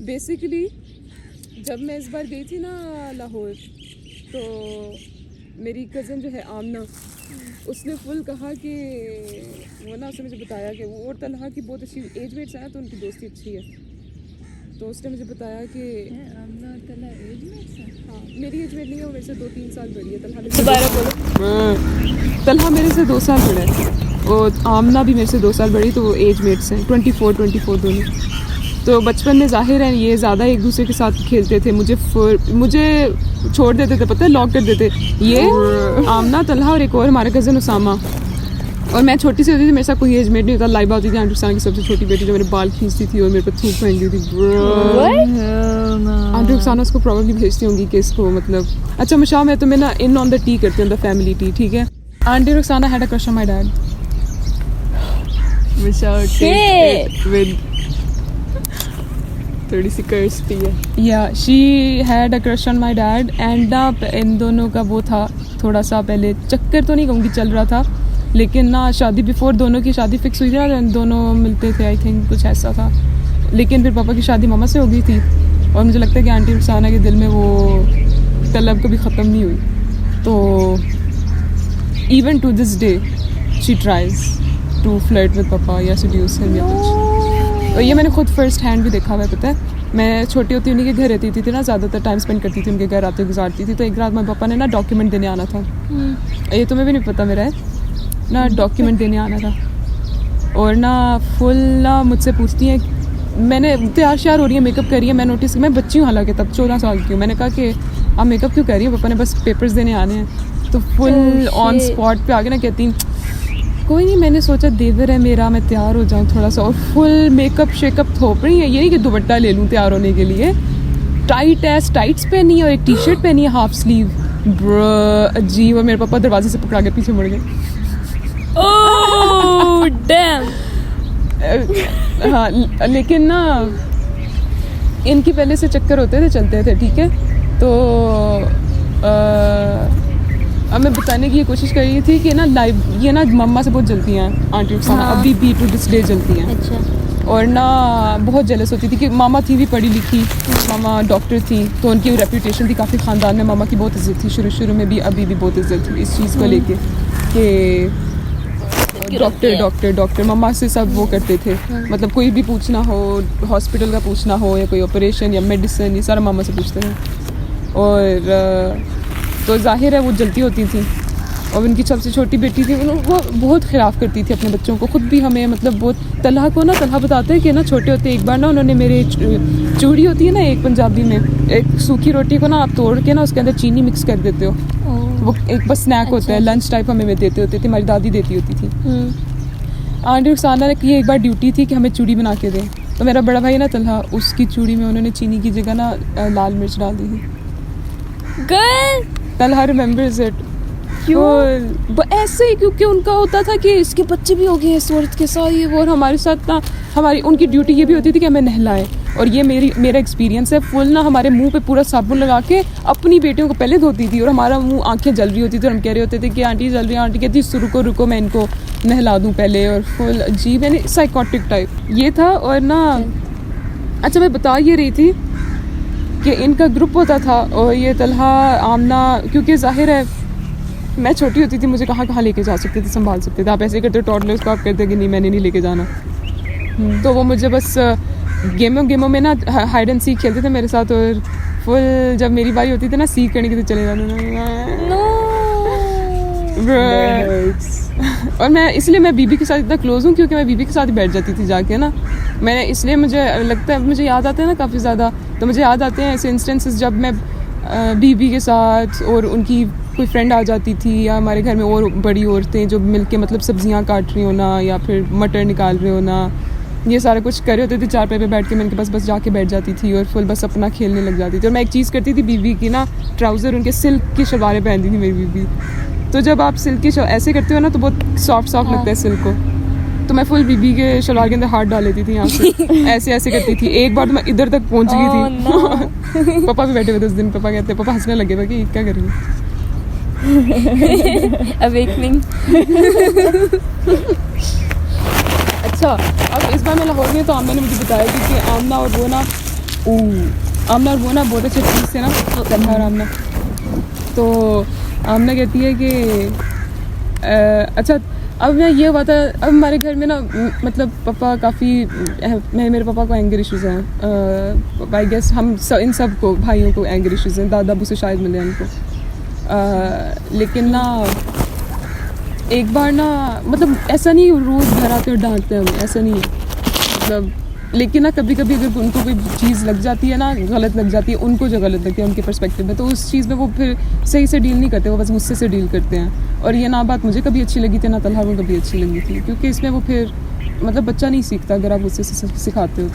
Basically जब मैं इस बार गई थी ना लाहौर, तो मेरी कज़न जो है आमना, उसने फुल कहा कि वो ना, उसने मुझे बताया कि वो और तलहा की बहुत अच्छी एज मेट्स हैं, तो उनकी दोस्ती अच्छी है। तो उसने मुझे बताया कि आमना और तलहा एज मेट्स हैं? हाँ, मेरी एज मेट नहीं है, वो मेरे से 2-3 साल बड़ी है। तलहा मेरे से 2 साल बड़ा है, और आमना भी मेरे से 2 साल बड़ी, तो वो एज मेट्स हैं, 24 दोनों। तो बचपन में ज़ाहिर है ये ज़्यादा एक दूसरे के साथ खेलते थे, मुझे छोड़ देते थे, पता है, लॉक कर देते। ये आमना, तलहा और एक और हमारा कज़न उसामा, और मैं छोटी सी होती थी, मेरे साथ कोई एज मेट नहीं होता। लाइबा होती थी आंटी रुखसाना की सबसे छोटी बेटी, जो मेरे बाल खींचती थी और मेरे पर थूक फेंकती थी। आंटी रुखसाना उसको प्रॉब्लली भेजती होंगी कि इसको मतलब, अच्छा मशा, मैं तुम्हें ना इन ऑन द टी करती हूँ, द फैमिली टी, ठीक है। Aunty Rukhsana had a crush on my dad with थोड़ी सी कर्स्टी है, या she had a crush on my dad, and in दोनों का वो था थोड़ा सा, पहले चक्कर तो नहीं कहूँगी चल रहा था, लेकिन ना शादी बिफोर दोनों की शादी फिक्स हुई थी ना, दोनों मिलते थे, आई थिंक कुछ ऐसा था। लेकिन फिर पापा की शादी मामा से हो गई थी, और मुझे लगता है कि आंटी रुखसाना के दिल में वो तलब कभी ख़त्म नहीं हुई। तो even to this day she tries to flirt with पापा या सेड्यूस हिम या कुछ। और ये मैंने खुद फर्स्ट हैंड भी देखा हुआ है, पता है। मैं छोटी होती उन्हीं के घर रहती थी ना, ज़्यादातर टाइम स्पेंड करती थी उनके घर, आते गुजारती थी। तो एक रात मेरे पापा ने ना डॉक्यूमेंट देने आना था, ये तुम्हें भी नहीं पता मेरा है ना, डॉक्यूमेंट देने आना था। और ना फुल ना मुझसे पूछती हैं, मैंने तैयार श्यार हो रही है, मेकअप कर रही है, मैं नोटिस, मैं बच्ची हूँ हालांकि तब 14 साल की हूँ। मैंने कहा कि आप मेकअप क्यों कर रही हो, पापा ने बस पेपर्स देने आने हैं। तो फुल ऑन स्पॉट पे आके ना कहती, कोई नहीं, मैंने सोचा देवर है मेरा, मैं तैयार हो जाऊँ थोड़ा सा, और फुल मेकअप शेकअप थोप रही है। ये नहीं कि दुपट्टा ले लूँ तैयार होने के लिए, टाइट एस टाइट्स पहनी है और एक टी शर्ट पहनी है हाफ स्लीव, अजीब। और मेरे पापा दरवाजे से पकड़ा के पीछे मुड़ गए। Oh damn. हाँ, लेकिन ना इनकी पहले से चक्कर होते थे, चलते थे, ठीक है। तो अब मैं बताने की ये कोशिश कर रही थी कि ना लाइव ये ना मम्मा से बहुत जलती हैं आंटी रुखसाना, अभी भी टू दिस डे जलती हैं। अच्छा। और ना बहुत जेलस होती थी कि मामा थी भी पढ़ी लिखी, मामा डॉक्टर थी, तो उनकी रेपुटेशन थी काफ़ी, ख़ानदान में मामा की बहुत इज्जत थी शुरू में भी, अभी भी बहुत इज्जत थी इस चीज़ को लेके कि डॉक्टर मम्मा से सब वो करते थे। मतलब कोई भी पूछना हो, हॉस्पिटल का पूछना हो या कोई ऑपरेशन या मेडिसिन, ये सारा मामा से पूछते थे। और तो जाहिर है वो जलती होती थी। और उनकी सबसे छोटी बेटी थी, वो बहुत ख़िलाफ़ करती थी अपने बच्चों को, खुद भी हमें मतलब बहुत। तलहा को ना, तलहा बताते हैं कि ना छोटे होते एक बार ना उन्होंने मेरे चूड़ी होती है ना एक पंजाबी में, एक सूखी रोटी को ना आप तोड़ के ना उसके अंदर चीनी मिक्स कर देते हो, वो एक बस स्नैक होता है, लंच टाइप हमें देते होते थे, हमारी दादी देती होती थी। आंटी रुखसाना की एक बार ड्यूटी थी कि हमें चूड़ी बना के दें, तो मेरा बड़ा भाई ना तलहा, उसकी चूड़ी में उन्होंने चीनी की जगह ना लाल मिर्च डाल दी थी। Girl Talha remembers it. क्यों ऐसे ही, क्योंकि उनका होता था कि इसके बच्चे भी हो गए हैं इस औरत के साथ, ये वो। और हमारे साथ ना हमारी उनकी ड्यूटी ये भी होती थी कि हमें नहलाएं। और ये मेरा एक्सपीरियंस है, फुल ना हमारे मुंह पे पूरा साबुन लगा के अपनी बेटियों को पहले धोती थी, और हमारा मुंह आंखें जल रही होती थी, और हम कह रहे होते थे कि आंटी जल रही है। आंटी कहती रुको मैं इनको नहला दूँ पहले। और फुल अजीब, यानी साइकोटिक टाइप ये था। और ना अच्छा, मैं बता ये रही थी कि इनका ग्रुप होता था, और ये तलहा आमना, क्योंकि जाहिर है मैं छोटी होती थी, मुझे कहाँ लेके जा सकते थे, संभाल सकते थे। आप ऐसे करते हो टॉडलर्स को, आप कहते कि नहीं मैंने नहीं लेके जाना। तो वो मुझे बस गेमों में ना हाइड एंड सीक खेलते थे मेरे साथ। और फुल जब मेरी बारी होती थी ना सीख करने की, तो चले जाना। और मैं इसलिए मैं बीबी के साथ इतना क्लोज हूँ, क्योंकि मैं बीबी के साथ ही बैठ जाती थी जाके ना। मैंने इसलिए मुझे लगता है, मुझे याद आते हैं ना काफ़ी ज़्यादा, तो मुझे याद आते हैं ऐसे इंस्टेंसेस जब मैं बीबी के साथ, और उनकी कोई फ्रेंड आ जाती थी, या हमारे घर में और बड़ी औरतें जो मिलके मतलब सब्जियां काट रही हो ना, या फिर मटर निकाल रहे हो ना, ये सारा कुछ कर रहे होते थे। चारपाई पे बैठ के मैं उनके पास बस जाके बैठ जाती थी, और फुल बस अपना खेलने लग जाती थी। और मैं एक चीज़ करती थी, बीबी की ना ट्राउज़र उनके सिल्क की शलवारें पहनती थी मेरी बीबी। तो जब आप सिल्क की ऐसे करते हो ना, तो बहुत सॉफ्ट लगता है सिल्क को। तो मैं फुल बीबी के शलवार के अंदर हाथ डाल लेती थी यहाँ से, ऐसे करती थी। एक बार तो मैं इधर तक पहुँच गई थी। पापा भी बैठे हुए थे उस दिन, पापा कहते, पापा हंसने लगे थे कि क्या कर रही है। अवेकनिंग। अच्छा, अब इस बार मैं लाहौर गई तो आमना ने मुझे बताया कि आमना और वो ना आमना और वो ना बहुत अच्छे फ्रेंड्स थे ना, तन्हा और आमना। तो आमना कहती है कि अच्छा अब मैं ये हुआ था, अब हमारे घर में ना मतलब पापा काफ़ी मेरे पापा को एंगर इश्यूज़ हैं। आई गेस इन सब को भाइयों को एंगर इश्यूज़ हैं, दादा अबू से शायद मिले हैं इनको। लेकिन ना एक बार ना मतलब ऐसा नहीं रोज़ घर आते और डांटते हैं हमें, ऐसा नहीं है मतलब। लेकिन ना कभी कभी अगर उनको कोई चीज़ लग जाती है ना, गलत लग जाती है उनको, जो गलत लगती है उनके पर्सपेक्टिव में, तो उस चीज़ में वो फिर सही से डील नहीं करते, वो बस गुस्से से डील करते हैं। और ये ना बात मुझे कभी अच्छी लगी थी, ना तलहा को कभी अच्छी लगी थी, क्योंकि इसमें वो फिर मतलब बच्चा नहीं सीखता अगर आप गुस्से से सिखाते हो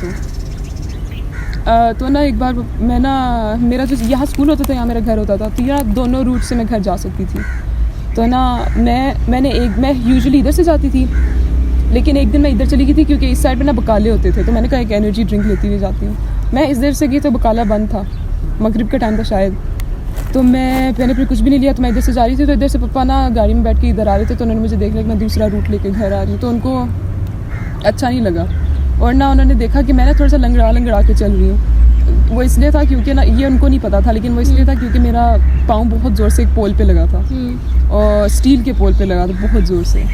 तो ना एक बार मैं ना, मेरा जो यहाँ स्कूल होता था, यहाँ मेरा घर होता था, तो यहाँ दोनों रूट से मैं घर जा सकती थी। तो ना मैं यूजुअली इधर से जाती थी, लेकिन एक दिन मैं इधर चली गई थी क्योंकि इस साइड पे ना बकाले होते थे, तो मैंने कहा एक एनर्जी ड्रिंक लेती हुई जाती हूँ। मैं इधर से गई तो बकाला बंद था, मगरिब का टाइम था शायद, तो मैंने फिर कुछ भी नहीं लिया। तो मैं इधर से जा रही थी, तो इधर से पापा ना गाड़ी में बैठ के इधर आ रहे थे, तो उन्होंने मुझे देख लिया कि मैं दूसरा रूट लेके घर आ रही हूँ, तो उनको अच्छा नहीं लगा। और ना उन्होंने देखा कि मैं ना थोड़ा सा लंगड़ा के चल रही हूँ। वो इसलिए था क्योंकि ना ये उनको नहीं पता था, लेकिन वो इसलिए था क्योंकि मेरा पाँव बहुत ज़ोर से एक पोल पे लगा था, और स्टील के पोल पे लगा था बहुत ज़ोर से।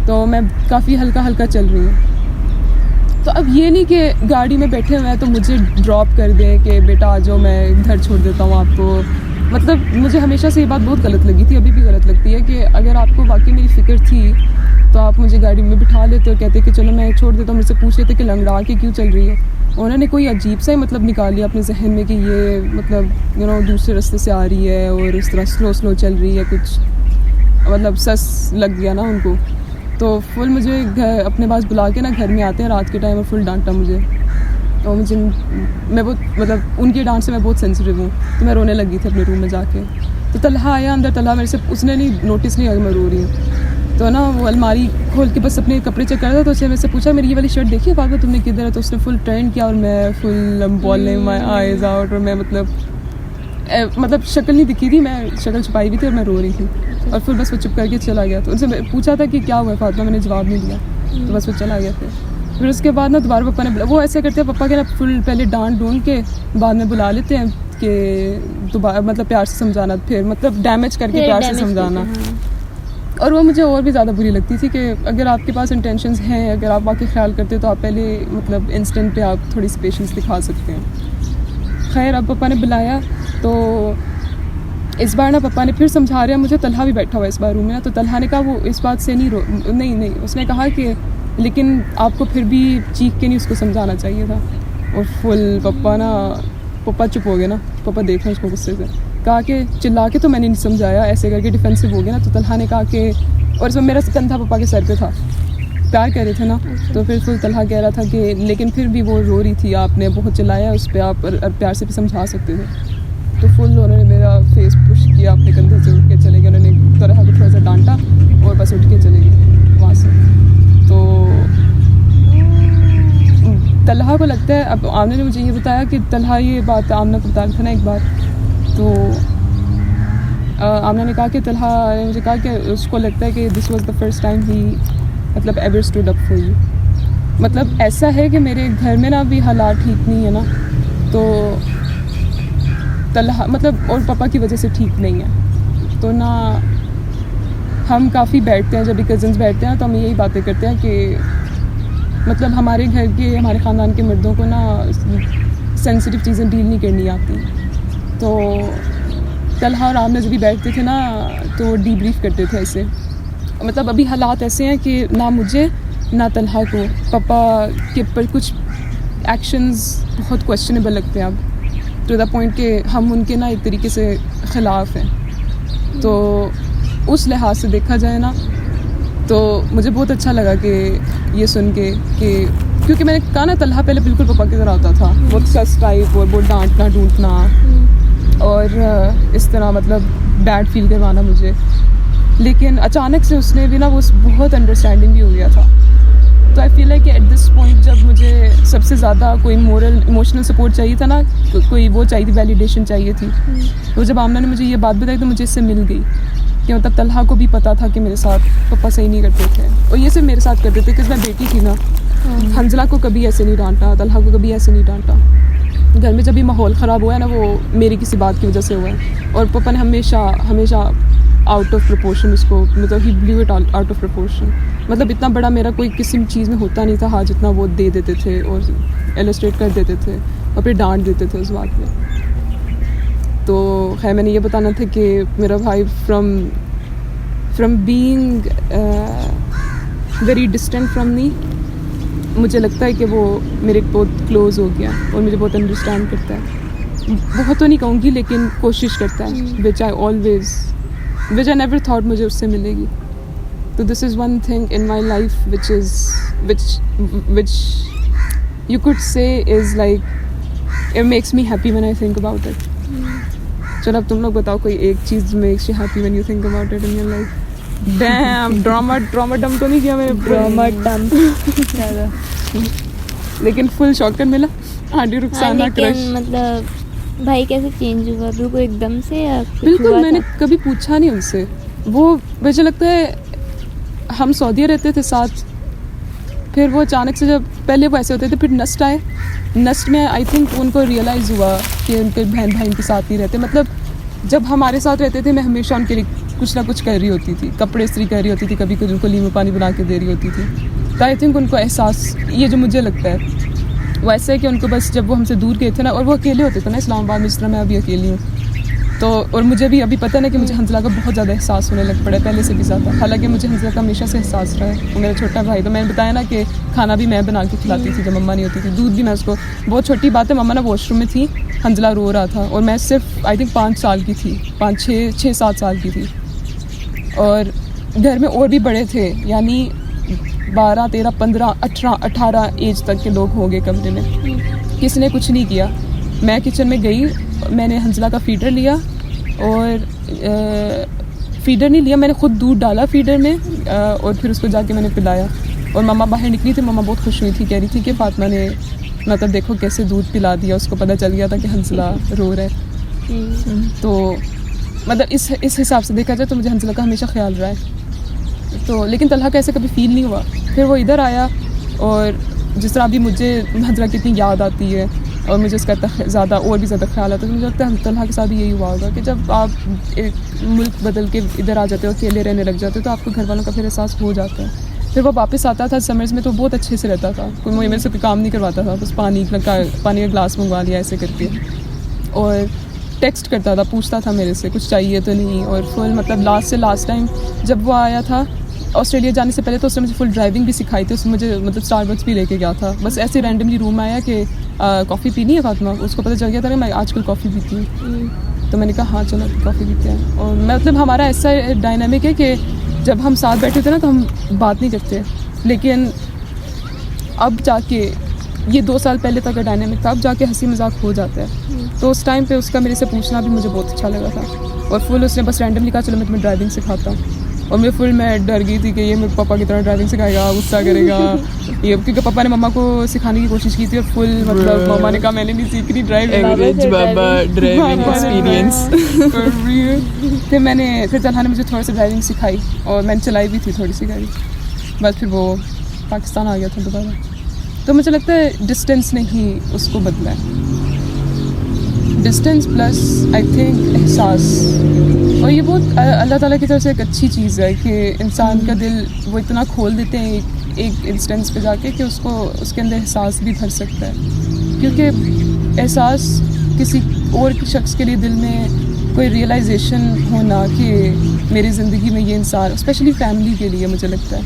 तो मैं काफ़ी हल्का हल्का चल रही हूँ। तो अब ये नहीं कि गाड़ी में बैठे हुए हैं तो मुझे ड्रॉप कर दें कि बेटा आ जाओ मैं घर छोड़ देता हूँ आपको। मतलब मुझे हमेशा से ये बात बहुत गलत लगी थी, अभी भी गलत लगती है, कि अगर आपको वाकई मेरी फ़िक्र थी तो आप मुझे गाड़ी में बिठा लेते और कहते कि चलो मैं छोड़ देता हूँ। मुझसे पूछ लेते कि लंगड़ा के क्यों चल रही है। उन्होंने कोई अजीब सा ही मतलब निकाल लिया अपने जहन में कि ये मतलब दूसरे रास्ते से आ रही है और इस तरह स्लो चल रही है, कुछ मतलब सस लग गया ना उनको। तो फुल मुझे अपने पास बुला के ना घर में आते हैं रात के टाइम और फुल डांटा मुझे। और मैं बहुत मतलब उनकी डांट से मैं बहुत सेंसिटिव हूँ, तो मैं रोने लगी थी अपने रूम में जाके। तो तलहा आया अंदर, तलहा मेरे से उसने नहीं नोटिस नहीं किया मैं रो रही हूँ। तो ना वो अलमारी खोल के बस अपने कपड़े चेक कर रहा था, तो उसने मेरे से पूछा मेरी ये वाली शर्ट देखी है पापा तुमने किधर है। तो उसने फुल टर्न किया और मैं full bowling my eyes out, और मैं मतलब शक्ल नहीं दिखी थी, मैं शक्ल छुपाई हुई थी और मैं रो रही थी। और फिर बस वो चुप करके चला गया। तो उनसे पूछा था कि क्या हुआ फातिमा, मैंने जवाब नहीं दिया, तो बस वो चला गया। फिर उसके बाद ना दोबारा पापा ने, वो ऐसे करते हैं पापा के ना फुल पहले डांट ढूंढ के बाद में बुला लेते हैं कि दोबारा मतलब प्यार से समझाना, फिर मतलब डैमेज करके प्यार से समझाना। और वो मुझे और भी ज़्यादा बुरी लगती थी कि अगर आपके पास इंटेंशंस हैं, अगर आप वाकई ख्याल करते हो तो आप पहले मतलब इंस्टेंट पे आप थोड़ी सी पेशेंस दिखा सकते हैं। खैर अब पापा ने बुलाया, तो इस बार ना पापा ने फिर समझा रहे हैं मुझे। तलहा भी बैठा हुआ है इस बार रूम में ना, तो तलहा ने कहा वो इस बात से नहीं उसने कहा कि लेकिन आपको फिर भी चीख के नहीं उसको समझाना चाहिए था। और फुल पापा चुप हो गए ना, पापा देख रहे हैं उसको गुस्से से। कहा कि चिल्ला के तो मैंने नहीं समझाया, ऐसे करके डिफेंसिव हो गया ना। तो तलहा ने कहा कि, और इसमें मेरा कंधा पापा के सर पे था, प्यार कर रहे थे ना, तो फिर फुल तलहा कह रहा था कि लेकिन फिर भी वो रो रही थी, आपने बहुत चिल्लाया उस पर, आप प्यार से भी समझा सकते थे। तो फुल उन्होंने मेरा फेस पुश किया, अपने कंधे से उठ के चले गए। उन्होंने तलहा को थोड़ा सा डांटा और बस उठ के चले गए वहाँ से। तो तलहा को लगता है, अब आमना ने मुझे ये बताया कि तलहा ये बात आमना को बता रहा था ना एक बार, तो आमना ने कहा कि तलहा ने मुझे कहा कि उसको लगता है कि this was the first time ही मतलब ever stood up for you. मतलब ऐसा है कि मेरे घर में ना अभी हालात ठीक नहीं है ना, तो तलहा मतलब और पापा की वजह से ठीक नहीं है। तो ना हम काफ़ी बैठते हैं, जब भी कज़न्स बैठते हैं तो हम यही बातें करते हैं कि मतलब हमारे घर के, हमारे ख़ानदान के मर्दों को ना सेंसिटिव चीज़ें डील नहीं करनी आती। तो तलहा और आमना जब भी बैठते थे ना तो डीब्रीफ करते थे ऐसे। मतलब अभी हालात ऐसे हैं कि ना मुझे ना तलहा को पापा के पर कुछ एक्शंस बहुत क्वेश्चनेबल लगते हैं अब, टू द पॉइंट कि हम उनके ना एक तरीके से ख़िलाफ़ हैं। तो उस लिहाज से देखा जाए ना तो मुझे बहुत अच्छा लगा कि ये सुन के कि क्योंकि मैंने कहा ना तलहा पहले बिल्कुल पापा की तरह होता था, बहुत सस टाइप और बहुत डांटना ढूंढना और इस तरह मतलब बैड फील करवाना मुझे। लेकिन अचानक से उसने भी ना वो बहुत अंडरस्टैंडिंग भी हो गया था। तो आई फील लाइक कि एट दिस पॉइंट जब मुझे सबसे ज़्यादा कोई मोरल इमोशनल सपोर्ट चाहिए था ना, कोई वो चाहिए थी, वैलिडेशन चाहिए थी, तो जब आमना ने मुझे ये बात बताई तो मुझे इससे मिल गई कि मतलब तलहा को भी पता था कि मेरे साथ पापा सही नहीं करते थे, और ये सिर्फ मेरे साथ करते थे क्योंकि मैं बेटी थी ना। हंजला को कभी ऐसे नहीं डांटा, तलहा को कभी ऐसे नहीं डांटा। घर में जब भी माहौल ख़राब हुआ है ना, वो मेरी किसी बात की वजह से हुआ है। और पापा ने हमेशा आउट ऑफ प्रोपोर्शन उसको, मतलब ही blew it out of proportion. मतलब इतना बड़ा मेरा कोई किसी चीज़ में होता नहीं था हाँ, जितना वो दे देते थे और इलस्ट्रेट कर देते थे और फिर डांट देते थे उस बात में। तो खैर मैंने ये बताना था कि मेरा भाई from being very distant from me, मुझे लगता है कि वो मेरे बहुत क्लोज़ हो गया और मुझे बहुत अंडरस्टैंड करता है। बहुत तो नहीं कहूँगी लेकिन कोशिश करता है, विच आई नेवर थॉट मुझे उससे मिलेगी। तो this is one thing in my life which you could say is like it makes me happy when I think about it. चलो अब तुम लोग बताओ कोई एक चीज़ makes you happy when you think about it in your life. Damn, drama dump तो नहीं किया मैंने, ड्रामा डंप ज़्यादा। लेकिन फुल शॉकर मिला। Aunty Rukhsana crush. मतलब भाई कैसे चेंज हुआ बिल्कुल एकदम से या कुछ बिल्कुल हुआ मैंने था? कभी पूछा नहीं उनसे। वो मुझे लगता है हम सऊदीया रहते थे साथ, फिर वो अचानक से जब पहले वो ऐसे होते थे, फिर नस्ट आए। नस्ट में आई थिंक उनको रियलाइज़ हुआ कि उनके बहन भाई उनके साथ नहीं रहते। मतलब जब हमारे साथ रहते थे मैं हमेशा उनके लिए कुछ ना कुछ कर रही होती थी, कपड़े इस्त्री कर रही होती थी, कभी कुछ उनको लीमू पानी बना के दे रही होती थी। तो आई थिंक उनको एहसास, ये जो मुझे लगता है वो ऐसा है कि उनको बस जब वो हमसे दूर गए थे ना, और वो अकेले होते थे ना इस्लामाबाद में, जिस तरह मैं अभी अकेली हूँ, तो और मुझे भी अभी पता है ना कि मुझे हंसला का बहुत ज़्यादा एहसास होने लग पड़ा है पहले से भी ज़्यादा। हालांकि मुझे हंसला का हमेशा से एहसास रहा है, वो मेरा छोटा भाई। तो मैंने बताया ना कि खाना भी मैं बना के खिलाती थी जब मम्मा नहीं होती थी, दूध भी मैं उसको। बहुत छोटी बात है, मम्मा ना वॉशरूम में थी, हंसला रो रहा था और मैं सिर्फ आई थिंक 5 साल की थी, 6-7 साल की थी। और घर में और भी बड़े थे, यानी 12, 13, 15, 18 एज तक के लोग होंगे कमरे में। किसी ने कुछ नहीं किया। मैं किचन में गई, मैंने हंसला का फीडर लिया और फीडर नहीं लिया, मैंने खुद दूध डाला फीडर में और फिर उसको जाके मैंने पिलाया। और मम्मा बाहर निकली थी, मम्मा बहुत खुश हुई थी, कह रही थी कि फातिमा ने मतलब देखो कैसे दूध पिला दिया, उसको पता चल गया था कि हंसला रो रहा है। तो मतलब इस हिसाब से देखा जाए तो मुझे हंसला का हमेशा ख्याल रहा है। तो लेकिन तलहा का ऐसे कभी फील नहीं हुआ। फिर वो इधर आया और जिस तरह अभी मुझे हंसला की इतनी याद आती है और मुझे उसका ज़्यादा और भी ज़्यादा ख्याल आता है, तो मुझे लगता है तलहा के साथ भी यही हुआ होगा कि जब आप एक मुल्क बदल के इधर आ जाते हो, अकेले रहने लग जाते हो, तो आपको घर वालों का फिर एहसास हो जाता है। फिर वो वापस आता था समर्स में तो बहुत अच्छे से रहता था, कोई मेरे से कोई काम नहीं करवाता था, बस पानी का ग्लास मंगवा लिया ऐसे करके, और टेक्स्ट करता था, पूछता था मेरे से कुछ चाहिए तो नहीं। और फुल मतलब लास्ट टाइम जब वो आया था ऑस्ट्रेलिया जाने से पहले, तो उसने मुझे फुल ड्राइविंग भी सिखाई थी। उसने मुझे मतलब स्टारबक्स भी लेके गया था, बस ऐसे रैंडमली रूम आया कि कॉफ़ी पीनी है फातिमा, उसको पता चल गया था कि मैं आजकल कॉफ़ी पीती हूँ। तो मैंने कहा हाँ चलो कॉफ़ी पीते हैं। और मतलब हमारा ऐसा डायनामिक है कि जब हम साथ बैठे थे ना तो हम बात नहीं करते, लेकिन अब जाके ये 2 साल पहले तक का डायनामिक था, अब जाके हंसी मजाक हो जाता है। तो उस टाइम पे उसका मेरे से पूछना भी मुझे बहुत अच्छा लगा था। और फुल उसने बस रैंडमली कहा चलो मैं तुम्हें ड्राइविंग सिखाता हूँ। और मैं डर गई थी कि ये मेरे पापा की तरह ड्राइविंग सिखाएगा, गुस्सा करेगा ये, क्योंकि पापा ने मम्मा को सिखाने की कोशिश की थी और फुल मतलब मम्मा ने कहा मैंने नहीं सीख रही ड्राइविंग। Driving experience. फिर तलहा ने मुझे थोड़ा सा ड्राइविंग सिखाई और मैंने चलाई भी थी थोड़ी सी गाड़ी। बस फिर वो पाकिस्तान आ गया था दोबारा। तो मुझे लगता है डिस्टेंस ने ही उसको बदला है, डिस्टेंस प्लस आई थिंक एहसास। और ये बहुत अल्लाह ताला की तरफ से एक अच्छी चीज़ है कि इंसान का दिल वो इतना खोल देते हैं एक इंस्टेंस पे जाके कि उसको उसके अंदर एहसास भी भर सकता है। क्योंकि एहसास किसी और शख्स के लिए दिल में कोई रियलाइजेशन होना कि मेरी ज़िंदगी में ये इंसान, स्पेशली फैमिली के लिए, मुझे लगता है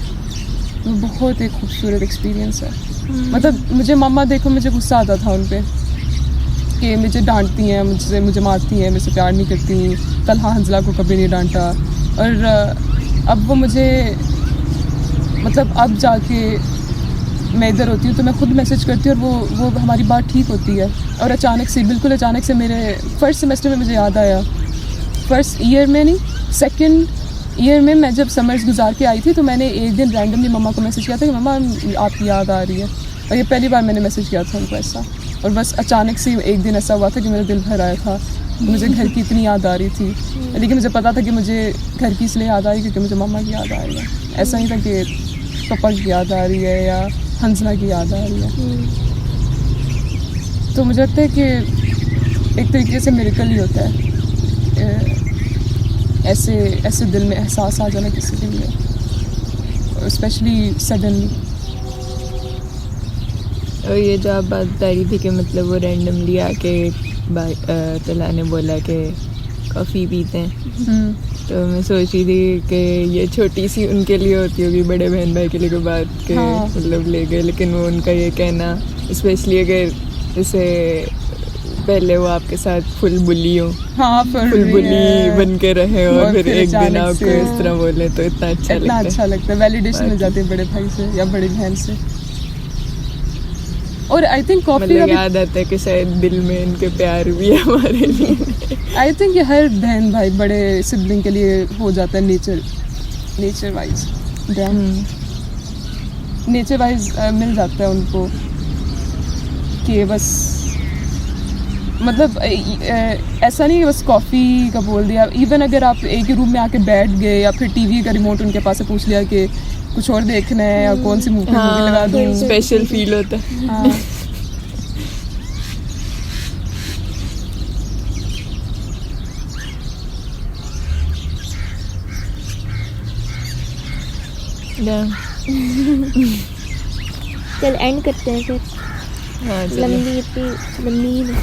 वो बहुत एक खूबसूरत एक्सपीरियंस है। मतलब मुझे मम्मा देखो मुझे गुस्सा आता था उन पर कि मुझे डांटती हैं, मुझे मारती हैं, मुझसे प्यार नहीं करती। तलहा हंसला को कभी नहीं डांटा। और अब वो मुझे मतलब अब जाके मैं इधर होती हूँ तो मैं खुद मैसेज करती हूँ और वो हमारी बात ठीक होती है। और बिल्कुल अचानक से मेरे फर्स्ट सेमेस्टर में मुझे याद आया, फर्स्ट ईयर में नहीं, सेकेंड ईयर में मैं जब समर्स गुजार के आई थी तो मैंने एक दिन रैंडमली मम्मा को मैसेज किया था कि मम्मा आपकी याद आ रही है। और ये पहली बार मैंने मैसेज किया था उनको ऐसा। और बस अचानक से एक दिन ऐसा हुआ था कि मेरा दिल भर आया था, मुझे घर की इतनी याद आ रही थी, लेकिन मुझे पता था कि मुझे घर की इसलिए याद आ रही है क्योंकि मुझे मम्मा की याद आ रही है। ऐसा नहीं था कि पापा की याद आ रही है या हंसना की याद आ रही है। तो मुझे लगता है कि एक तरीके से मिरेकल ही होता है ऐसे ऐसे दिल में एहसास आ जाना किसी के लिए, स्पेशली सडनली। और ये जो आप बात बता रही थी कि मतलब वो रैंडमली आके तला ने बोला कि कॉफ़ी पीते हैं, तो मैं सोच रही थी कि ये छोटी सी उनके लिए होती होगी, बड़े बहन भाई के लिए कोई बात के हाँ। मतलब ले गए, लेकिन वो उनका ये कहना, स्पेशली अगर जैसे पहले वो आपके साथ फुल बुली हो, हाँ, फुल बुली बन के रहे और फिर एक दिन अचानक आपको से इस तरह बोले तो इतना अच्छा इतना लगता अच्छा लगता है, वैलिडेशन मिल जाती है बड़े भाई से या बड़ी बहन से। और आई थिंक कॉफ़ी मतलब का याद आता है कि शायद दिल में इनके प्यार भी है हमारे लिए। आई थिंक ये हर बहन भाई बड़े सिबलिंग के लिए हो जाता है नेचर वाइज, नेचर वाइज मिल जाता है उनको कि बस मतलब ऐसा नहीं है बस कॉफ़ी का बोल दिया, इवन अगर आप एक ही रूम में आके बैठ गए या फिर टीवी का रिमोट उनके पास से पूछ लिया कि कुछ और देखना है या कौन सी मूवी लगा दूँ, स्पेशल फील होता है। हाँ। चल एंड करते हैं फिर, हाँ चलो। लंबी इतनी लंबी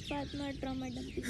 फातिमा ट्रॉमा डंपिंग